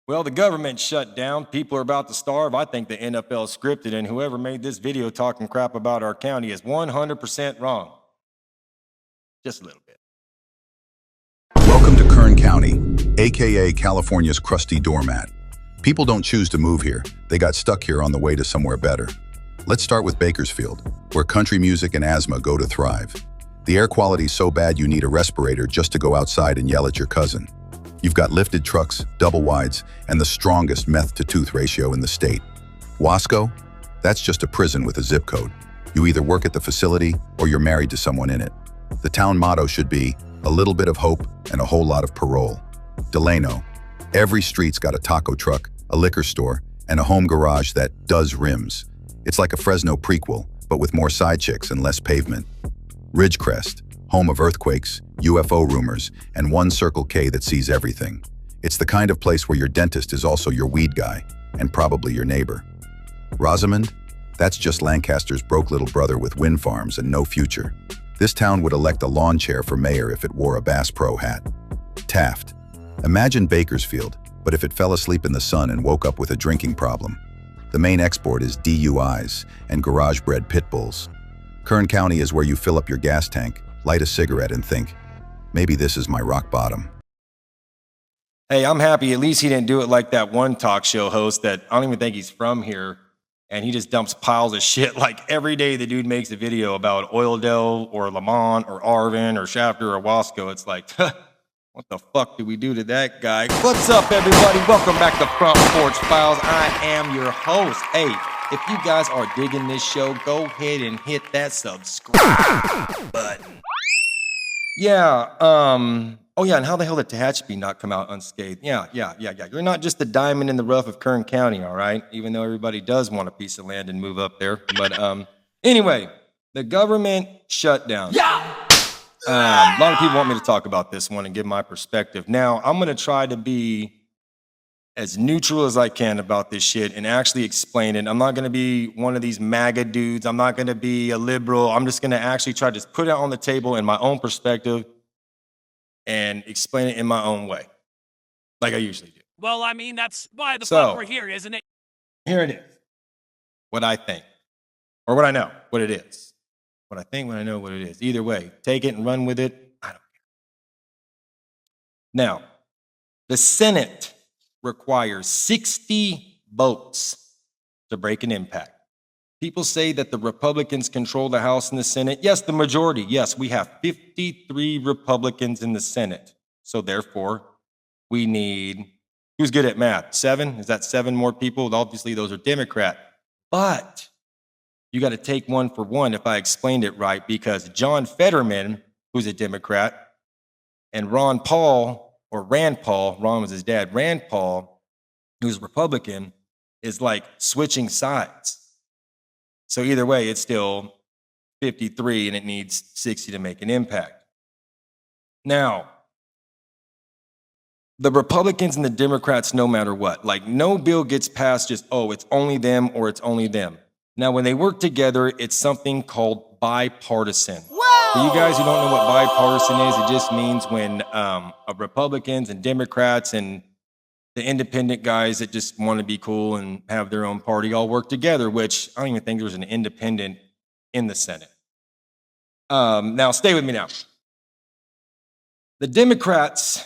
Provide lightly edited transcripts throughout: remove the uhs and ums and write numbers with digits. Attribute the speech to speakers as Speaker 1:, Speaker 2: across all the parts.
Speaker 1: Well, the government shut down. People are about to starve. I think the NFL scripted, and whoever made this video talking crap about our county is 100% wrong. Just a little bit.
Speaker 2: Welcome to Kern County, aka California's crusty doormat. People don't choose to move here. They got stuck here on the way to somewhere better. Let's start with Bakersfield, where country music and asthma go to thrive. The air quality's so bad you need a respirator just to go outside and yell at your cousin. You've got lifted trucks, double wides, and the strongest meth-to-tooth ratio in the state. Wasco? That's just a prison with a zip code. You either work at the facility or you're married to someone in it. The town motto should be, a little bit of hope and a whole lot of parole. Delano. Every street's got a taco truck, a liquor store, and a home garage that does rims. It's like a Fresno prequel, but with more side chicks and less pavement. Ridgecrest, home of earthquakes, UFO rumors, and one Circle K that sees everything. It's the kind of place where your dentist is also your weed guy, and probably your neighbor. Rosamond? That's just Lancaster's broke little brother with wind farms and no future. This town would elect a lawn chair for mayor if it wore a Bass Pro hat. Taft. Imagine Bakersfield, but if it fell asleep in the sun and woke up with a drinking problem. The main export is DUIs and garage-bred pit bulls. Kern County is where you fill up your gas tank, light a cigarette, and think, maybe this is my rock bottom.
Speaker 1: Hey, I'm happy at least he didn't do it like that one talk show host that I don't even think he's from here, and he just dumps piles of shit like every day the dude makes a video about Oildale or Lamont or Arvin or Shafter or Wasco. It's like, what the fuck did we do to that guy? What's up, everybody? Welcome back to Front Porch Files. I am your host. Hey, if you guys are digging this show, go ahead and hit that subscribe button. Yeah, oh yeah, and how the hell did Tehachapi not come out unscathed? Yeah. You're not just the diamond in the rough of Kern County, all right? Even though everybody does want a piece of land and move up there. But anyway, the government shutdown. Yeah! A lot of people want me to talk about this one and give my perspective. Now, I'm going to try to be as neutral as I can about this shit and actually explain it. I'm not going to be one of these MAGA dudes. I'm not going to be a liberal. I'm just going to actually try to put it on the table in my own perspective and explain it in my own way, like I usually do.
Speaker 3: Well, I mean, that's why the fuck we're here, isn't it?
Speaker 1: Here it is. What I think. Or what I know, what it is. What I think, what I know, what it is. Either way, take it and run with it. I don't care. Now, the Senate requires 60 votes to break an impact. People say that the Republicans control the House and the Senate. Yes, the majority. Yes, we have 53 Republicans in the Senate. So therefore, we need, who's good at math? 7? Is that 7 more people? Obviously, those are Democrat. But you got to take one for one if I explained it right, because John Fetterman, who's a Democrat, and Rand Paul, Ron was his dad, Rand Paul, who's Republican, is like switching sides. So either way, it's still 53 and it needs 60 to make an impact. Now, the Republicans and the Democrats, no matter what, like no bill gets passed just, oh, it's only them or it's only them. Now, when they work together, it's something called bipartisan. Whoa! For you guys who don't know what bipartisan is, it just means when Republicans and Democrats and the independent guys that just want to be cool and have their own party all work together, which I don't even think there was an independent in the Senate. Now, stay with me now. The Democrats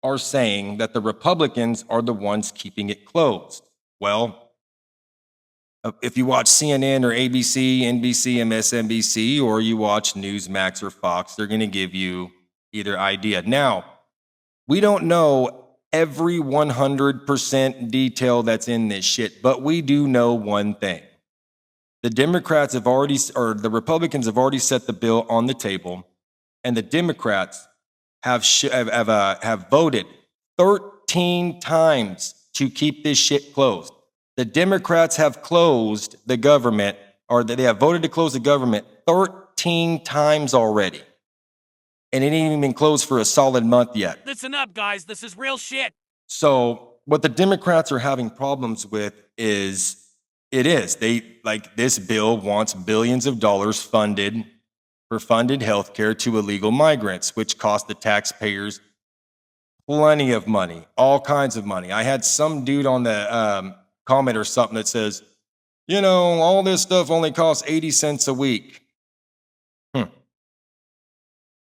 Speaker 1: are saying that the Republicans are the ones keeping it closed. Well, if you watch CNN or ABC, NBC, MSNBC, or you watch Newsmax or Fox, they're going to give you either idea. Now, we don't know every 100% detail that's in this shit, but we do know one thing. The Democrats have already, or the Republicans have already set the bill on the table, and the Democrats have voted 13 times to keep this shit closed. The Democrats have closed the government, or they have voted to close the government 13 times already. And it ain't even been closed for a solid month yet.
Speaker 3: Listen up, guys. This is real shit.
Speaker 1: So what the Democrats are having problems with is, this bill wants billions of dollars funded for funded health care to illegal migrants, which cost the taxpayers plenty of money, all kinds of money. I had some dude on the comment or something that says, you know, all this stuff only costs 80 cents a week.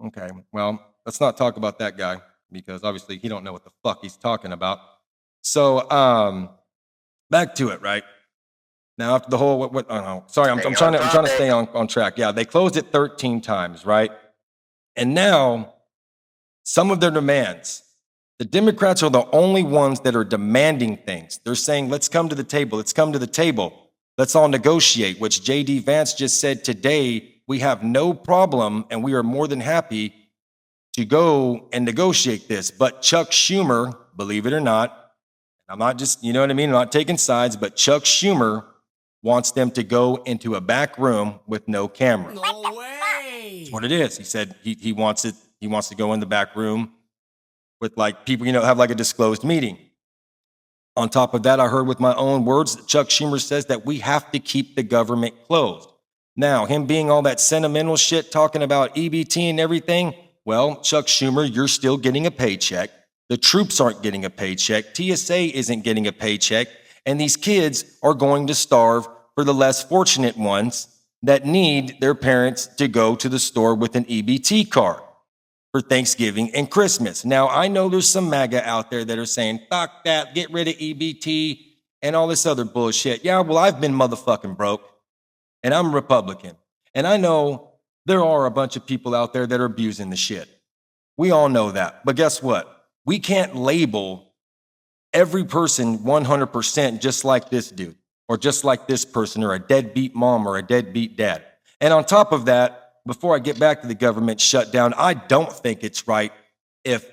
Speaker 1: Okay, well, let's not talk about that guy because obviously he don't know what the fuck he's talking about. So, back to it, right? Now after the whole, sorry, I'm trying to stay on track. Yeah, they closed it 13 times, right? And now some of their demands, the Democrats are the only ones that are demanding things. They're saying, let's come to the table. Let's come to the table. Let's all negotiate, which J.D. Vance just said today, we have no problem and we are more than happy to go and negotiate this. But Chuck Schumer, believe it or not, I'm not just, you know what I mean? I'm not taking sides, but Chuck Schumer wants them to go into a back room with no camera.
Speaker 3: No way.
Speaker 1: That's what it is. He said he wants it. He wants to go in the back room with like people, have like a disclosed meeting. On top of that, I heard with my own words that Chuck Schumer says that we have to keep the government closed. Now, him being all that sentimental shit, talking about EBT and everything, well, Chuck Schumer, you're still getting a paycheck. The troops aren't getting a paycheck. TSA isn't getting a paycheck. And these kids are going to starve for the less fortunate ones that need their parents to go to the store with an EBT card for Thanksgiving and Christmas. Now, I know there's some MAGA out there that are saying, fuck that, get rid of EBT and all this other bullshit. Yeah, well, I've been motherfucking broke and I'm Republican. And I know there are a bunch of people out there that are abusing the shit. We all know that. But guess what? We can't label every person 100% just like this dude or just like this person or a deadbeat mom or a deadbeat dad. And on top of that, before I get back to the government shutdown, I don't think it's right if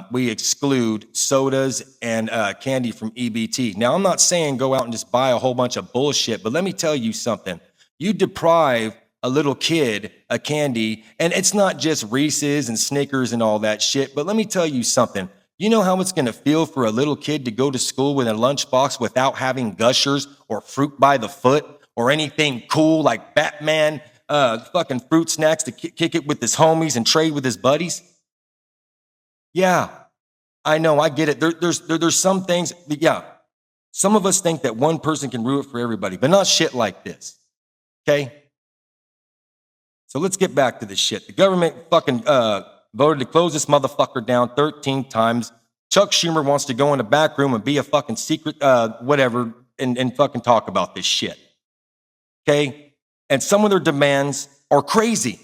Speaker 1: we exclude sodas and candy from EBT. Now, I'm not saying go out and just buy a whole bunch of bullshit, but let me tell you something. You deprive a little kid a candy, and it's not just Reese's and Snickers and all that shit, but let me tell you something. You know how it's going to feel for a little kid to go to school with a lunchbox without having Gushers or fruit by the foot or anything cool like Batman fucking fruit snacks to kick it with his homies and trade with his buddies? Yeah, I know, I get it. There's some things, yeah. Some of us think that one person can ruin it for everybody, but not shit like this, okay? So let's get back to this shit. The government fucking voted to close this motherfucker down 13 times. Chuck Schumer wants to go in the back room and be a fucking secret, whatever, and fucking talk about this shit. Okay? And some of their demands are crazy,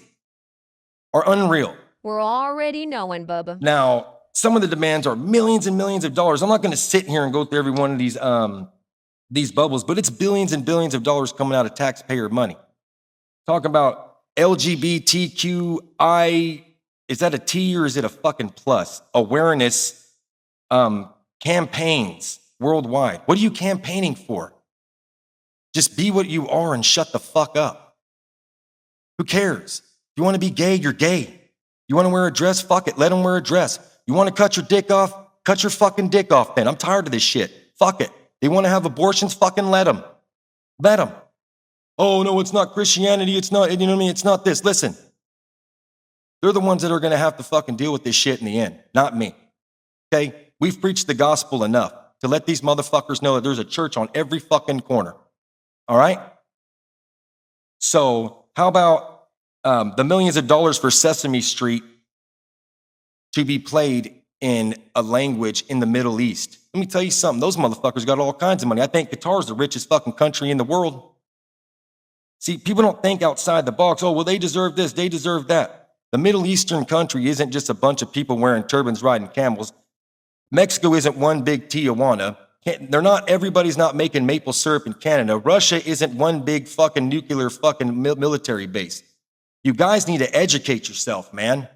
Speaker 1: are unreal.
Speaker 4: We're already knowing, Bubba.
Speaker 1: Now, some of the demands are millions and millions of dollars. I'm not going to sit here and go through every one of these bubbles, but it's billions and billions of dollars coming out of taxpayer money. Talk about LGBTQI, is that a T or is it a fucking plus? Awareness campaigns worldwide. What are you campaigning for? Just be what you are and shut the fuck up. Who cares? If you want to be gay, you're gay. You want to wear a dress? Fuck it, let them wear a dress. You want to cut your dick off? Cut your fucking dick off then. I'm tired of this shit. Fuck it. They want to have abortions? Fucking let them. Let them. Oh, no, it's not Christianity. It's not, you know what I mean? It's not this. Listen, they're the ones that are going to have to fucking deal with this shit in the end, not me. Okay? We've preached the gospel enough to let these motherfuckers know that there's a church on every fucking corner. All right? So how about the millions of dollars for Sesame Street to be played in a language in the Middle East? Let me tell you something. Those motherfuckers got all kinds of money. I think Qatar's the richest fucking country in the world. See, people don't think outside the box. Oh, well, they deserve this, they deserve that. The Middle Eastern country isn't just a bunch of people wearing turbans riding camels. Mexico isn't one big Tijuana. Everybody's not making maple syrup in Canada. Russia isn't one big fucking nuclear fucking military base. You guys need to educate yourself, man.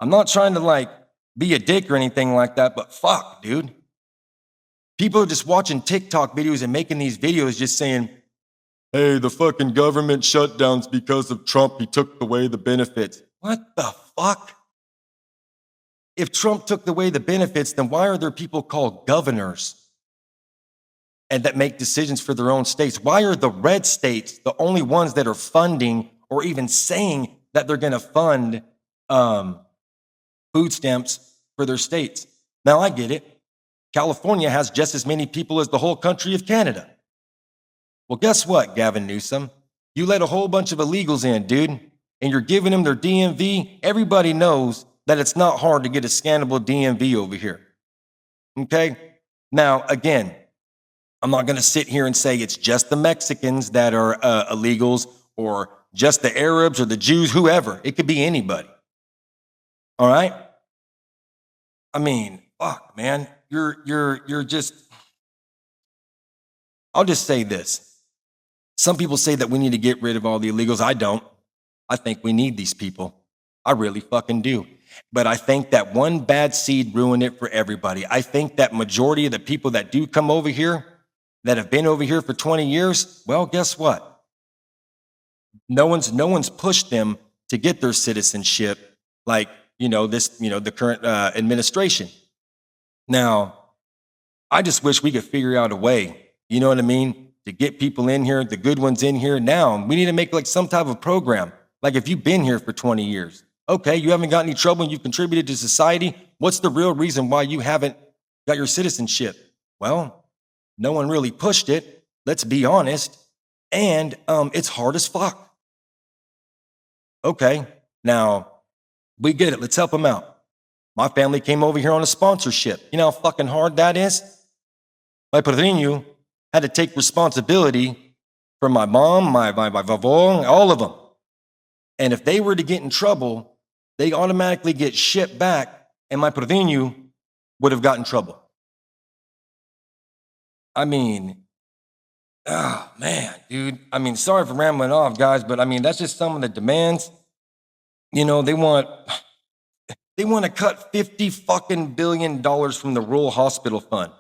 Speaker 1: I'm not trying to like be a dick or anything like that, but fuck, dude. People are just watching TikTok videos and making these videos just saying, hey, the fucking government shutdowns because of Trump. He took away the benefits. What the fuck? If Trump took away the benefits, then why are there people called governors and that make decisions for their own states? Why are the red states the only ones that are funding or even saying that they're going to fund food stamps for their states. Now, I get it. California has just as many people as the whole country of Canada. Well, guess what, Gavin Newsom? You let a whole bunch of illegals in, dude, and you're giving them their DMV. Everybody knows that it's not hard to get a scannable DMV over here. Okay? Now, again, I'm not going to sit here and say it's just the Mexicans that are illegals or just the Arabs or the Jews, whoever. It could be anybody. All right? I mean, fuck, man. You're just, I'll just say this. Some people say that we need to get rid of all the illegals. I don't. I think we need these people. I really fucking do. But I think that one bad seed ruined it for everybody. I think that majority of the people that do come over here, that have been over here for 20 years, well, guess what? No one's pushed them to get their citizenship like, the current administration. Now, I just wish we could figure out a way, you know what I mean, to get people in here, the good ones in here. Now, we need to make like some type of program. Like if you've been here for 20 years, okay, you haven't got any trouble and you've contributed to society. What's the real reason why you haven't got your citizenship? Well, no one really pushed it. Let's be honest. And it's hard as fuck. Okay, now we get it. Let's help them out. My family came over here on a sponsorship. You know how fucking hard that is? My padrino had to take responsibility for my mom, my vavon, all of them. And if they were to get in trouble, they automatically get shipped back, and my padrino would have gotten in trouble. I mean, oh man, dude. I mean, sorry for rambling off, guys, but I mean, that's just some of the demands. You know, they want to cut $50 billion from the rural hospital fund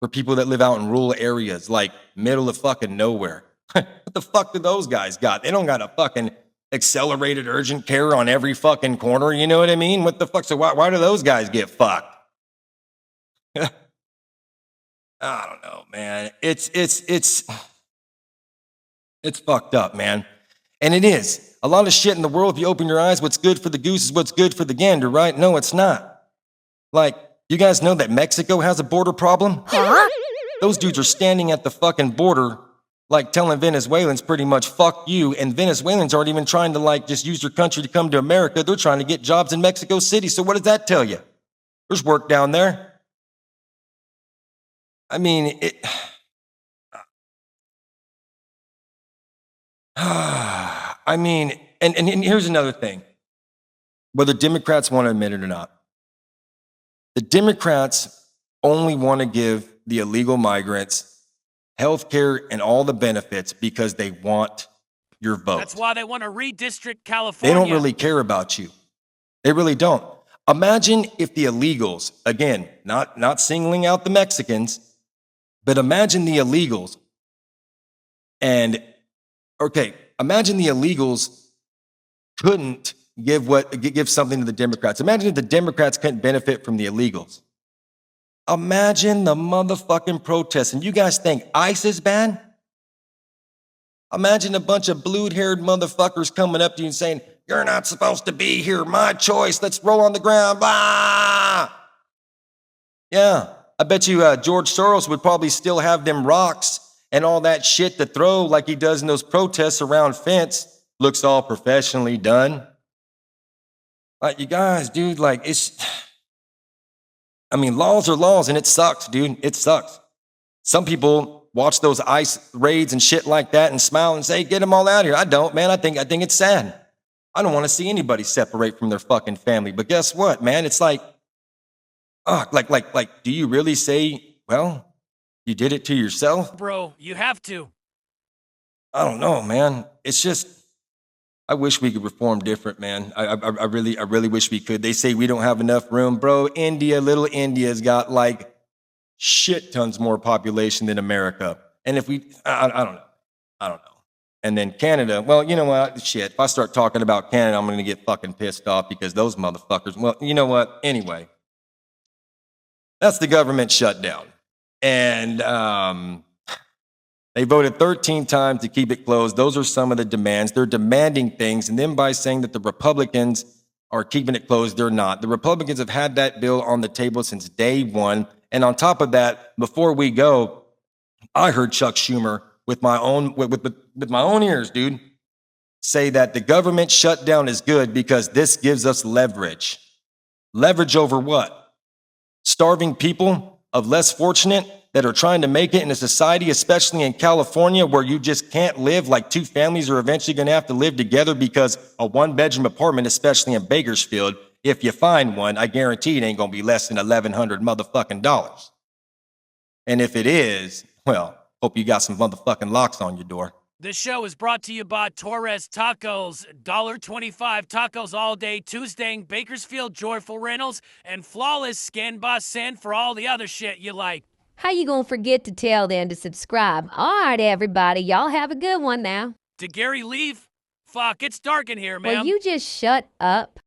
Speaker 1: for people that live out in rural areas, like middle of fucking nowhere. What the fuck do those guys got? They don't got a fucking accelerated urgent care on every fucking corner. You know what I mean? What the fuck? So why do those guys get fucked? I don't know, man. It's fucked up, man. And it is. A lot of shit in the world, if you open your eyes, what's good for the goose is what's good for the gander, right? No, it's not. Like, you guys know that Mexico has a border problem?
Speaker 4: Huh?
Speaker 1: Those dudes are standing at the fucking border, like telling Venezuelans pretty much, fuck you. And Venezuelans aren't even trying to like just use their country to come to America. They're trying to get jobs in Mexico City. So what does that tell you? There's work down there. I mean, I mean, and here's another thing, whether Democrats want to admit it or not. The Democrats only want to give the illegal migrants health care and all the benefits because they want your vote.
Speaker 3: That's why they want to redistrict California.
Speaker 1: They don't really care about you. They really don't. Imagine if the illegals, again, not singling out the Mexicans, but imagine the illegals imagine the illegals couldn't give something to the Democrats. Imagine if the Democrats couldn't benefit from the illegals. Imagine the motherfucking protests. And you guys think ICE is bad? Imagine a bunch of blue-haired motherfuckers coming up to you and saying, "You're not supposed to be here. My choice. Let's roll on the ground." Blah! Yeah, I bet you George Soros would probably still have them rocks and all that shit to throw like he does in those protests around fence. Looks all professionally done. Like, you guys, dude, like, laws are laws, and it sucks, dude. It sucks. Some people watch those ICE raids and shit like that and smile and say, "Get them all out of here." I don't, man. I think it's sad. I don't want to see anybody separate from their fucking family. But guess what, man? It's like, do you really say, well, you did it to yourself?
Speaker 3: Bro, you have to.
Speaker 1: I don't know, man. It's just, I wish we could reform different, man. I really wish we could. They say we don't have enough room. Bro, little India's got like shit tons more population than America. And if I don't know. And then Canada, well, you know what? Shit, if I start talking about Canada, I'm going to get fucking pissed off because those motherfuckers, well, you know what? Anyway, that's the government shutdown. And they voted 13 times to keep it closed. Those are some of the demands. They're demanding things. And then by saying that the Republicans are keeping it closed, they're not. The Republicans have had that bill on the table since day one. And on top of that, before we go, I heard Chuck Schumer with my own ears, dude, say that the government shutdown is good because this gives us leverage. Leverage over what? Starving people of less fortunate that are trying to make it in a society, especially in California, where you just can't live, like two families are eventually going to have to live together because a one-bedroom apartment, especially in Bakersfield, if you find one, I guarantee it ain't going to be less than $1,100 motherfucking dollars. And if it is, well, hope you got some motherfucking locks on your door.
Speaker 3: This show is brought to you by Torres Tacos, $1.25 tacos all day, Tuesday in Bakersfield, Joyful Rentals, and Flawless Scan by Send for all the other shit you like.
Speaker 4: How you gonna forget to tell them to subscribe? All right, everybody. Y'all have a good one now.
Speaker 3: Did Gary leave? Fuck, it's dark in here, man.
Speaker 4: Will you just shut up?